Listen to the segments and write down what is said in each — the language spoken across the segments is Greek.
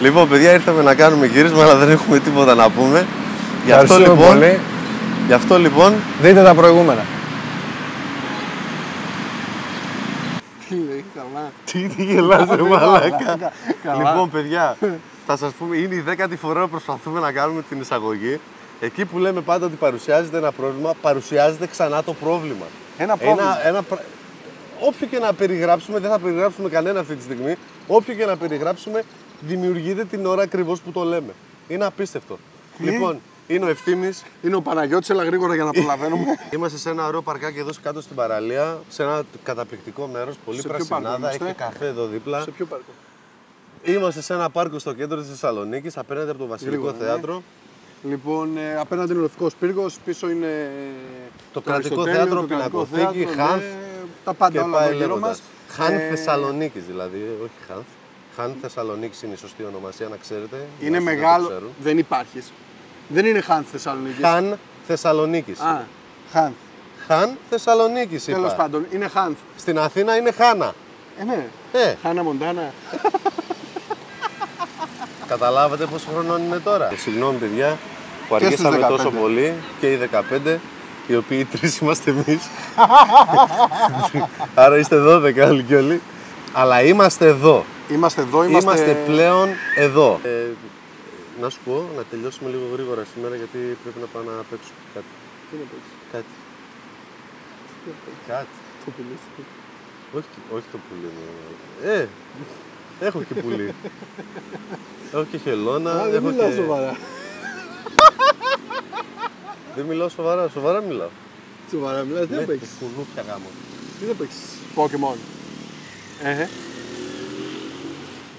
Λοιπόν, παιδιά, ήρθαμε να κάνουμε γύρισμα, αλλά δεν έχουμε τίποτα να πούμε. Γι' αυτό λοιπόν. Δείτε τα προηγούμενα. Τι λέει, καλά. Τι γελάς ρε μαλάκα. Λοιπόν, παιδιά, θα σας πούμε, είναι η 10η φορά που προσπαθούμε να κάνουμε την εισαγωγή. Εκεί που λέμε πάντα ότι παρουσιάζεται ένα πρόβλημα, παρουσιάζεται ξανά το πρόβλημα. Ένα πρόβλημα. Όποιο και να περιγράψουμε, δεν θα περιγράψουμε κανένα αυτή τη στιγμή. Όποιο και να περιγράψουμε, δημιουργείται την ώρα ακριβώς που το λέμε. Είναι απίστευτο. Λοιπόν, είναι ο Ευθύμης. Είναι ο Παναγιώτης, έλα γρήγορα για να προλαβαίνουμε. Είμαστε σε ένα ωραίο παρκάκι εδώ κάτω στην παραλία, σε ένα καταπληκτικό μέρος, πολύ πρασινάδα, έχει καφέ εδώ δίπλα. Σε ποιο πάρκο? Είμαστε σε ένα πάρκο στο κέντρο της Θεσσαλονίκης, απέναντι από το Βασιλικό Θέατρο. Λοιπόν, απέναντι είναι ο Λευκός Πύργος, πίσω είναι το κρατικό θέατρο, πινακοθήκη, Χάνθ τα πάντα και όλα πάει γύρω μας. Χάνθ Θεσσαλονίκης δηλαδή, όχι Χάνθ. Χάνθ Θεσσαλονίκης είναι η σωστή ονομασία, να ξέρετε. Είναι μεγάλο, δεν υπάρχει. Δεν είναι Χάνθ Θεσσαλονίκης. Χάν Θεσσαλονίκης. Α, Χάνθ. Χάν Θεσσαλονίκης είπα. Τέλος πάντων, είναι Χάνθ. Στην Αθήνα είναι Χάνα. Ναι. Χάνα Μοντάνα. Καταλάβατε πόσο χρονών είναι τώρα? Συγγνώμη παιδιά που αργήσαμε τόσο πολύ, και οι 15, οι οποίοι οι 3 είμαστε εμείς. Άρα είστε 12 όλοι κι όλοι. Αλλά είμαστε εδώ. Είμαστε πλέον εδώ. Να σου πω, να τελειώσουμε λίγο γρήγορα σήμερα, γιατί πρέπει να πάω να παίξω κάτι. Τι να παίξεις? Κάτι. Το πουλί. Όχι το πουλί μου. Έχω και πουλί. Έχω και χελώνα. Δεν μιλάω σοβαρά. Δεν μιλάω σοβαρά, σοβαρά μιλάω. Σοβαρά μιλάς, τι θα παίξεις? Κουνούπια γάμο. Τι θα παίξεις? Pokemon.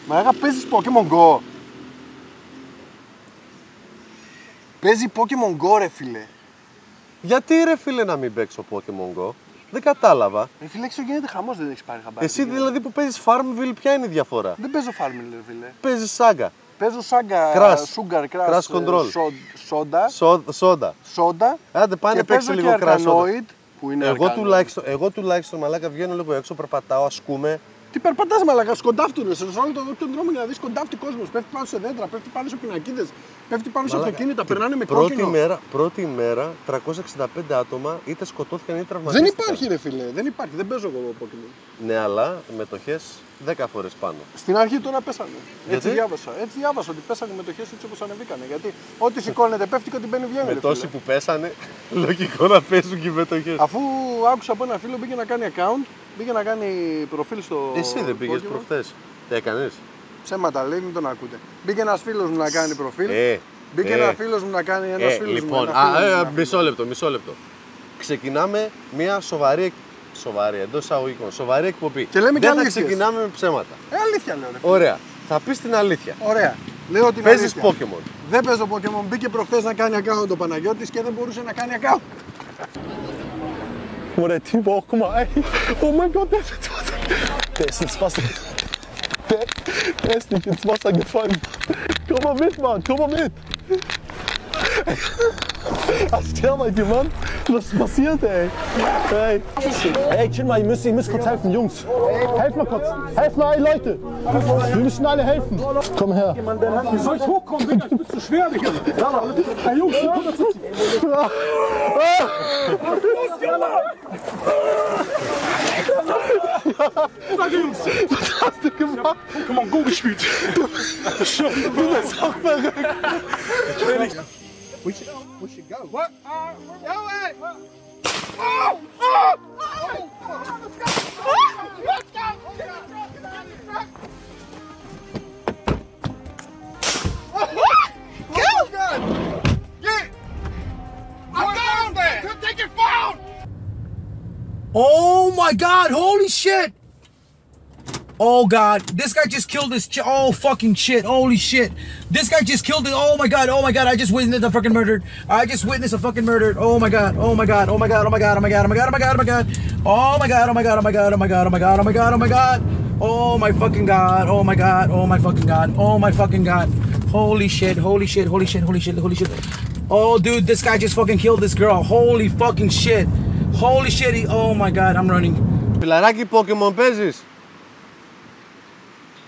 Μα παίζεις Pokemon Go. Παίζει Pokemon Go ρε φίλε. Γιατί ρε φίλε να μην παίξω Pokemon Go? Δεν κατάλαβα. Ρε φίλε, έξω γίνεται χαμός, δεν έχεις πάρει χαμπάρι. Εσύ δηλαδή που παίζεις Farmville, ποια είναι η διαφορά? Δεν παίζω Farmville ρε φίλε. Παίζεις Saga. Παίζω Saga, Crash. Sugar, Crash Control. Soda. Άντε πάνε παίξει λίγο Crash Soda. Εγώ τουλάχιστον μαλάκα βγαίνω λίγο έξω, περπατάω, ασκούμε. Τι περπατάς μαλάκα, σκοντάφτουνε. Σε όλο τον δρόμο για να δεις κοντάφτει κόσμος. Πέφτει πάνω σε δέντρα, πέφτει πάνω σε πινακίδες, πέφτει πάνω σε αυτοκίνητα, περνάνε με κόκκινο. Πρώτη ημέρα 365 άτομα είτε σκοτώθηκαν είτε τραυματίστηκαν. Δεν υπάρχει ρε φίλε, δεν υπάρχει, δεν παίζω εγώ Pokemon. Ναι, αλλά μετοχές 10 φορές πάνω. Στην αρχή τώρα πέσανε. Γιατί? Έτσι διάβασα ότι πέσανε οι μετοχές έτσι όπως ανεβήκανε. Γιατί ό,τι σηκώνεται πέφτει και ό,τι μπαίνει βγαίνει. Με τόσοι που πέσανε, λογικό να πέσουν και οι μετοχές. Αφού άκουσα από ένα φίλο μπήκε να κάνει account, μπήκε να κάνει προφίλ στο. Εσύ δεν πήγες προχθές? Τι έκανες? Ψέματα λέει, μην τον ακούτε. Μπήκε ένας φίλος μου να κάνει προφίλ. Μπήκε ένας φίλος μου να κάνει Λοιπόν, μισό λεπτό. Ξεκινάμε μια σοβαρή εντός εισαγωγικών, σοβαρή εκπομπή. Και λέμε δεν και θα αλήθειες. ξεκινάμε με ψέματα. Αλήθεια λέω. Ωραία. Θα πεις την αλήθεια. Ωραία. Λέω ότι παίζεις Pokemon. Δεν παίζω Pokemon. Μπήκε προχθές να κάνει account ο Παναγιώτης και δεν μπορούσε να κάνει account. Wo der Typ auch, guck mal, ey. Oh mein Gott, der ist ins Wasser. Der ist nicht ins Wasser gefallen. Komm mal mit, Mann, komm mal mit. Was ist der bei dir, Mann? Was ist passiert, ey? Ey, chill mal, ihr müsst kurz helfen, Jungs. Helft mal kurz. Helft mal, ey, Leute. Wir müssen alle helfen. Komm her. Wie soll ich hochkommen, Digga? Ich bin zu schwer, Digga. Hey, Jungs, komm dazu. Sag Jungs. Was hast du gemacht? Pokémon Go gespielt. Du bist auch verrückt. We should go. What? Yo, hey! Oh! Let's go! Go! Get! I'm down there! Take your phone! Oh my god, holy shit! Oh god, this guy just killed this oh fucking shit, holy shit. This guy just killed it, oh my god, I just witnessed a fucking murder. I just witnessed a fucking murder. Oh my god, oh my god, oh my god, oh my god, oh my god, oh my god, oh my god, oh my god. Oh my god, oh my god, oh my god, oh my god, oh my god, oh my god, oh my god. Oh my fucking god, oh my god, oh my fucking god, oh my fucking god. Holy shit, holy shit, holy shit, holy shit, holy shit. Oh dude, this guy just fucking killed this girl. Holy fucking shit. Holy shit, oh my god, I'm running. Φιλαράκι, Pokemon παίζεις?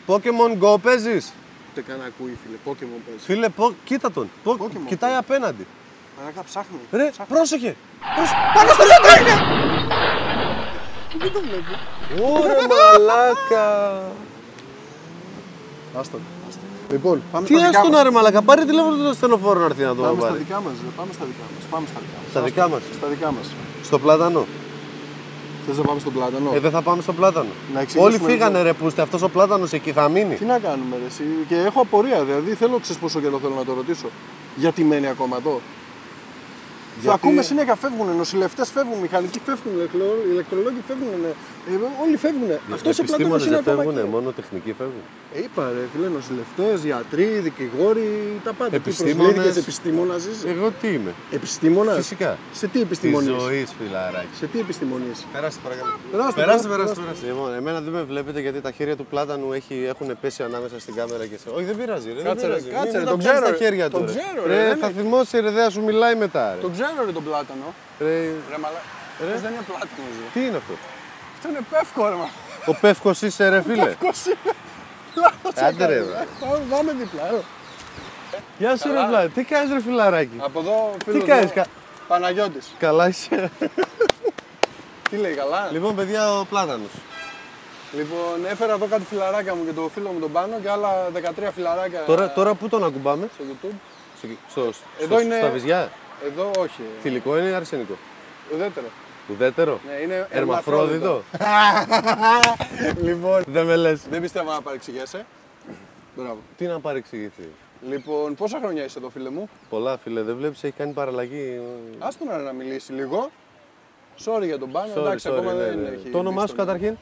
Pokemon Go παίζεις? ούτε καν ακούει, φίλε. Pokemon παίζει. Φίλε, κοίτα τον. Pokemon. Κοιτάει απέναντι. Μαλάκα ψάχνει. Ρε, πρόσεχε. Πάνω στο λέντρο είναι! Δεν το βλέπω. Ωραία, μαλάκα. Άστον. Λοιπόν, πάμε Τι στα δικά άστον μας. ρε μαλάκα, πάρε τηλέφωνο τον στενοφόρο να έρθει να το Πάμε στα πάρει. δικά μας, ρε. Πάμε στα δικά μας. Πάμε στα δικά μας. Στα δικά μας. Στα δικά μας. Στο πλάτανο. Θες να πάμε στον πλάτανο? Δεν θα πάμε στο πλάτανο. Να εξηγήσουμε Όλοι φύγανε λίγο. ρε πούστε, αυτός ο πλάτανος εκεί θα μείνει. Τι να κάνουμε, ρε, εσύ. Και έχω απορία, δηλαδή θέλω, ξέρεις πόσο καιρό θέλω να το ρωτήσω. Γιατί μένει ακόμα εδώ. Θα ακούμε συνέχεια, φεύγουν, νοσηλευτές φεύγουν, μηχανικοί φεύγουν, ηλεκτρολόγοι φεύγουν, όλοι φεύγουν. Αυτός ο πλάτανος Επιστήμονες είναι δεν ακόμα φεύγουνε, εκεί. μόνο τεχνικοί φεύγουν. Είπα ρε, φίλε, νοσηλευτές, γιατροί, δικηγόροι, τα πάντα. Επιστήμονες. Τι προσβλήθηκες επιστήμονας είσαι? Εγώ τι είμαι. Επιστήμονας. Φυσικά. Σε τι Τη επιστημονείς? ζωή, φιλαράκι. Σε τι επιστημονείς? Περάστε παρακαλώ. Περάστε. Περάστε. Λοιπόν, εμένα δεν με βλέπετε γιατί τα χέρια του πλάτανου έχουν πέσει ανάμεσα στην κάμερα και σε. Όχι, δεν πειράζει. Ρε, Κάτσε, δεν ρε, πειράζει. κάτσε, Μην ρε, τα τον πιάνεις ξέρω, στα χέρια τον του. ρε. ξέρω, Ρε, δεν θα είναι. θυμώσει ρε, δεν σου μιλάει μετά. Ρε. Τον ξέρω ρε τον πλάτανο. Ρε, Ρε μαλά. Αυτός δεν είναι πλάτανος ρε. τι είναι αυτό. Αυτό είναι πεύκο ρε μα. Ο Πεύκος είσαι ρε φίλε. Πεύκος είναι. Λάθος Άντε ρε. έκανες, Πάμε δίπλα. Γεια σου ρε Καλά. βλά. Τι κάνεις ρε φιλαράκι. Από εδώ Τι φίλος κάνεις. μου, Παναγιώτης. Καλά είσαι. Τι λέει, καλά? Λοιπόν παιδιά ο πλάτανος. Λοιπόν, έφερα εδώ κάτι φιλαράκια μου και το φίλο μου τον πάνω και άλλα 13 φιλαράκια Τώρα πού τον ακουμπάμε. στο YouTube. Εδώ είναι- Στα βυζιά. Εδώ όχι. Θηλυκό είναι ή αρσενικό. Ουδέτερο. Ουδέτερο. Ναι, είναι Ερμαφρόδιτο. Λοιπόν, Δεν με λες. δεν πιστεύω να παρεξηγέσαι. Μπράβο. Τι να παρεξηγηθεί. Λοιπόν, πόσα χρόνια είσαι εδώ, φίλε μου? Πολλά φίλε, δεν βλέπεις έχει κάνει παραλλαγή. Άστο να μιλήσει λίγο. Sorry για τον πάνω, Sorry, εντάξει, sorry, ακόμα ναι, δεν ναι. έχει. Το όνομά μπει σου στον- καταρχήν.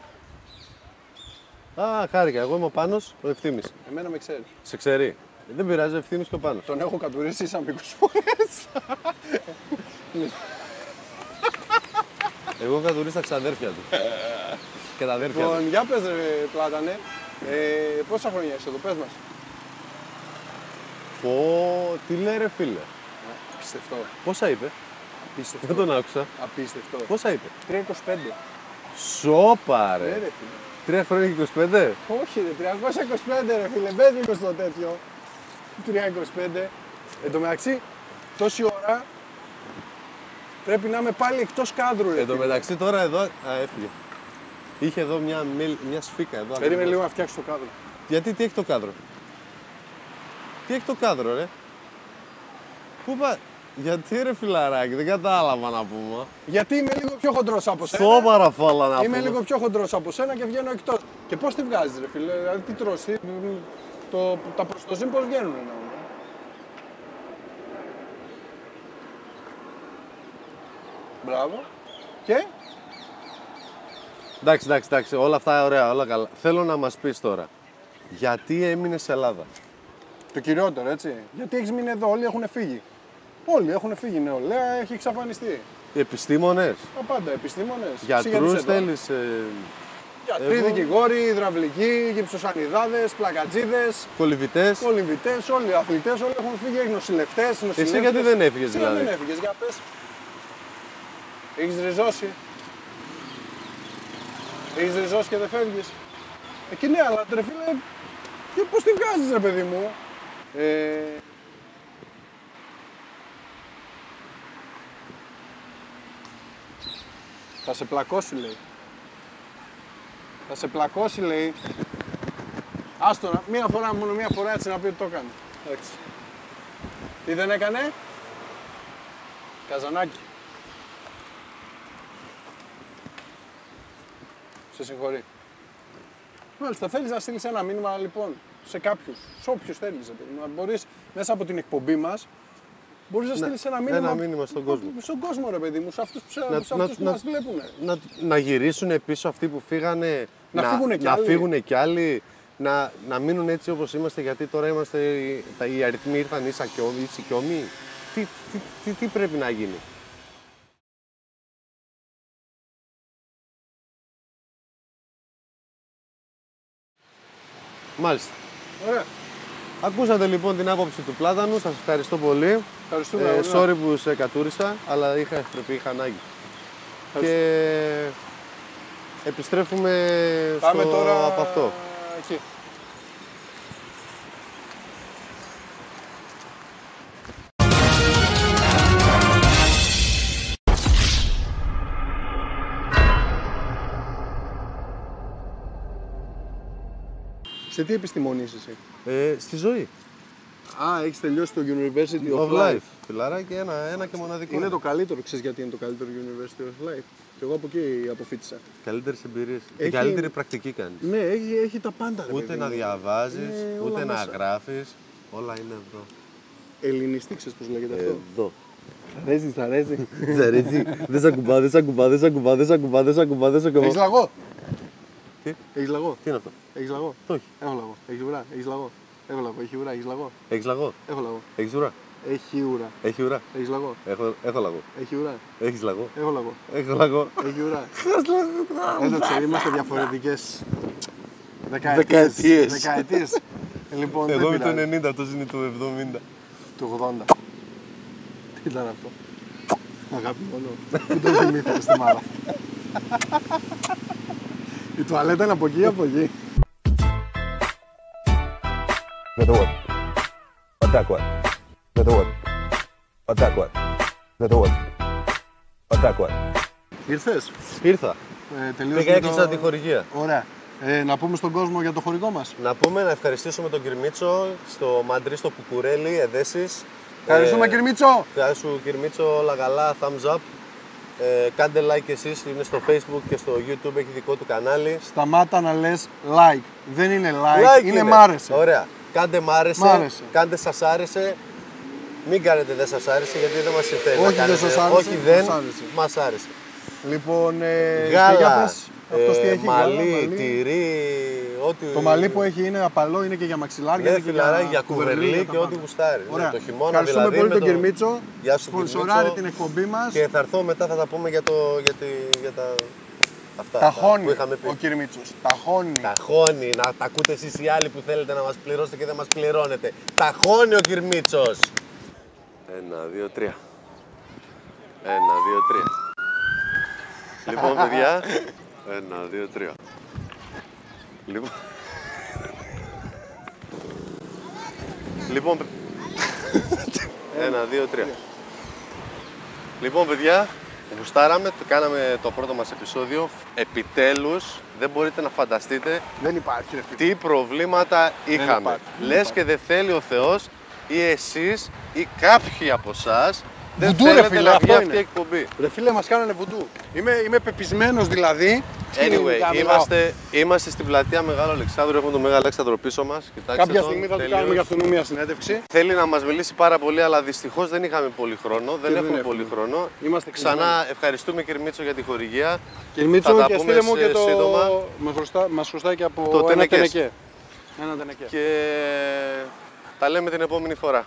Α, χάρηκα. Εγώ είμαι ο Πάνος, ο Ευθύμης. Εμένα με ξέρει. Σε ξέρει. Δεν πειράζει, ο Ευθύμης και ο Πάνος. Τον έχω κατουρίσει σαν 20 φορές. Εγώ είχα τουρίσει τα ξαδέρφια του. Και τα αδέρφια του. Λοιπόν, για πες ρε Πλάτανε, πόσα χρόνια είσαι εδώ, πες μας. Πω, τι λέει ρε φίλε. Απίστευτο. Πόσα είπε. Απίστευτο. Δεν τον άκουσα. Απίστευτο. Πόσα είπε. 325. Σόπα Ναι, ρε. ρε φίλε. 3 χρόνια και 25. Όχι ρε, 325 ρε φίλε, μπες λίγο στο τέτοιο. 325. Εν τω μεταξύ, τόση ώρα πρέπει να είμαι πάλι εκτός κάδρου ρε. Εν τω φίλε. μεταξύ τώρα εδώ. Α, έφυγε. Είχε εδώ μια σφίκα εδώ. Περίμενε ακριβώς. λίγο να φτιάξω το κάδρο. Γιατί τι έχει το κάδρο. Τι έχει το κάδρο ρε. Πού πα. Γιατί ρε φιλαράκι, δεν κατάλαβα να πούμε. Γιατί είμαι λίγο πιο χοντρός από σένα. Στο παραφόλα να πούμε. Είμαι λίγο πιο χοντρός από σένα και βγαίνω εκτός. Και πώς τη βγάζεις ρε φίλε, δηλαδή τι τρως, τα προστοζύμ πώς βγαίνουν εννοώ. Μπράβο. Και Εντάξει, όλα αυτά ωραία, όλα καλά. Θέλω να μας πεις τώρα, γιατί έμεινες σε Ελλάδα. το κυριότερο έτσι. Γιατί έχεις μείνει εδώ, όλοι έχουν φύγει. Όλοι έχουν φύγει, η νεολαία έχει εξαφανιστεί. Οι επιστήμονες, Τα πάντα, επιστήμονες. γιατρούς θέλεις, Γιατροί, εγώ. δικηγόροι, υδραυλικοί, γυψοσανιδάδες, πλακατζίδες, κολυμβητές. κολυμβητές, όλοι οι αθλητές, όλοι έχουν φύγει, έχει νοσηλευτές. Εσύ γιατί δεν έφυγες Εσύ δηλαδή. δεν έφυγες, για πες. Έχεις ριζώσει. Έχεις ριζώσει και δεν φεύγεις. Εκεί ναι, αλλά ρε φίλε, και πώς τη βγάζεις ρε παιδί μου. Θα σε πλακώσει λέει. Θα σε πλακώσει λέει. Άστο, μία φορά, μόνο μία φορά έτσι να πει ότι το έκανε. Εντάξει. Τι δεν έκανε. Καζανάκι. Σε συγχωρεί. Μάλιστα, θέλεις να στείλεις ένα μήνυμα λοιπόν σε κάποιους, σε όποιους θέλεις. Να μπορείς μέσα από την εκπομπή μας, μπορείς να στείλεις ένα μήνυμα. Ένα μήνυμα στον κόσμο. Στον κόσμο ρε παιδί μου, σε αυτούς που, που να- μας βλέπουν. Να γυρίσουν πίσω αυτοί που φύγανε, Να φύγουνε κι να άλλοι. φύγουν κι άλλοι, να μείνουν έτσι όπως είμαστε, γιατί τώρα είμαστε, οι αριθμοί ήρθαν ίσα και όμοι. Τι πρέπει να γίνει. Μάλιστα. Ωραία. Ακούσατε λοιπόν την άποψη του Πλάτανου, σας ευχαριστώ πολύ. Ευχαριστούμε. Sorry που σε κατούρισα, αλλά είχα ανάγκη. Και επιστρέφουμε Πάμε στο τώρα από αυτό. εκεί. Σε τι επιστημονείς εσύ? Στη ζωή. Α, έχεις τελειώσει το University of Of Life. life. Φιλαράκι, ένα και μοναδικό. Είναι το καλύτερο, ξέρεις γιατί είναι το καλύτερο University of Life? Και εγώ από εκεί αποφύτησα. Καλύτερες εμπειρίες. Έχει- Την καλύτερη πρακτική κάνεις. Ναι, έχει τα πάντα. ρε Ούτε παιδί να μου. διαβάζεις, όλα ούτε να μέσα. γράφεις. Όλα είναι εδώ. Ελληνιστή, ξέρεις πώς λέγεται αυτό. Εδώ. Σ' αρέσει. Δεν σ' ακουμπά, δεν σ' ακουμπά, δεν σ' ακουμπά, δεν σ' ακουμπά, δεν σ' ακουμπά, δεν σ' Έχεις ακουμπά. λαγό. Τι? Έχεις λαγό. Τι είναι αυτό? Έχεις λαγό. Όχι. Έχω λαγό. Έχεις ουρά. Έχεις λαγό. Έχω λαγό. Έχει ουρά. Έχεις λαγό. Έχεις λαγό? Έχω λαγό. Έχεις ουρά? Έχει ουρά. Έχει ουρά? Έχεις λαγό. Έχω λαγό. Έχει ουρά. Έχεις λαγό? Έχω λαγό. Έχω λαγό. Έχει ουρά. Έδωξε, είμαστε διαφορετικές Δεκαετίες. Δεκαετίες. Λοιπόν, Εγώ είμαι δεν το πειράζει. 90, αυτός είναι το 70. Το 80. Τι ήταν αυτό? Αγάπη μόνο. Πού το θυμήθηκες στη μάρα? Η τουαλέτα είναι από εκεί ή από εκεί? Готово. Вот так вот. Готово. Вот так вот. Готово. Вот так вот. Ήρθες? Ήρθα. Τελείωσε Πήγα έκλεισα τη χορηγία. Ωραία. Να πούμε στον κόσμο για το χορηγό μας. Να πούμε να ευχαριστήσουμε τον Κυρμίτσο στο Μαντρί, στο Κουκουρέλι, Εδέσης. Ευχαριστούμε Κυρμίτσο! Γεια σου Κυρμίτσο, όλα καλά, thumbs up. Κάντε like και εσείς, είναι στο Facebook και στο YouTube, έχει δικό του κανάλι. Σταμάτα να λες like. Δεν είναι like, είναι μ' άρεσε. Ωραία. Κάντε μ' άρεσε, Μ' άρεσε. κάντε σας άρεσε. Μην κάνετε δεν σας άρεσε γιατί δεν μας συμφέρει Όχι, να δεν κάνετε. σας άρεσε, Όχι δεν μας άρεσε. μας άρεσε. Λοιπόν, Γάλα, για πες, αυτός τι έχει, μαλλί, γάλα, τυρί, ό,τι... Το μαλλί που έχει είναι απαλό, είναι και για μαξιλάρια. Ναι, είναι και φιλαράκι, για κουβερλί τα και ό,τι πάντα. γουστάρει. Ωραία. Ναι, το χειμώνα Ευχαριστούμε δηλαδή. πολύ με τον Κυρμίτσο. Γεια σου, Σπονσοράρει Κυρμίτσο. την εκπομπή μας. Και θα έρθω μετά, θα τα πούμε για τα... Αυτά, Ταχώνει που είχαμε πει. ο Κυρμίτσος. Ταχώνει. Ταχώνει, να τα ακούτε εσείς οι άλλοι που θέλετε να μας πληρώσετε και δεν μας πληρώνετε. Ταχώνει ο Κυρμίτσος. 1, 2, 3. 1, 2, 3. Λοιπόν, παιδιά. 1, 2, 3. Λοιπόν. Λοιπόν. 1, 2, 3. Λοιπόν, παιδιά, γουστάραμε, κάναμε το πρώτο μας επεισόδιο. Επιτέλους, δεν μπορείτε να φανταστείτε Δεν υπάρχει ρε φίλε. τι προβλήματα είχαμε. υπάρχει, δεν Λες υπάρχει. και δεν θέλει ο Θεός ή εσείς ή κάποιοι από εσάς δεν Βουντού, ρε θέλετε φίλε, να αυτό βγει αυτή η είναι. εκπομπή. Ρε φίλε, μας κάνανε βουντού. Είμαι πεπισμένος δηλαδή. Anyway, είμαστε στην πλατεία Μεγάλο Αλεξάνδρου, έχουμε τον Μέγα Αλέξανδρο πίσω μας. Κοιτάξτε Κάποια τον, στιγμή θα του τελείως. κάνουμε για αυτόν μια συνέντευξη. Θέλει να μας μιλήσει πάρα πολύ, αλλά δυστυχώς δεν είχαμε πολύ χρόνο. Δεν δεν έχουμε έχουμε. πολύ χρόνο. Είμαστε Ξανά ευχαριστούμε Κυρμίτσο για τη χορηγία. Κυρμίτσο, θα τα και πούμε στείλε μου και το... σύντομα. Μας χρωστάει και από Το ένα τενεκές. τενεκέ. Ένα τενεκέ. Και τα λέμε την επόμενη φορά.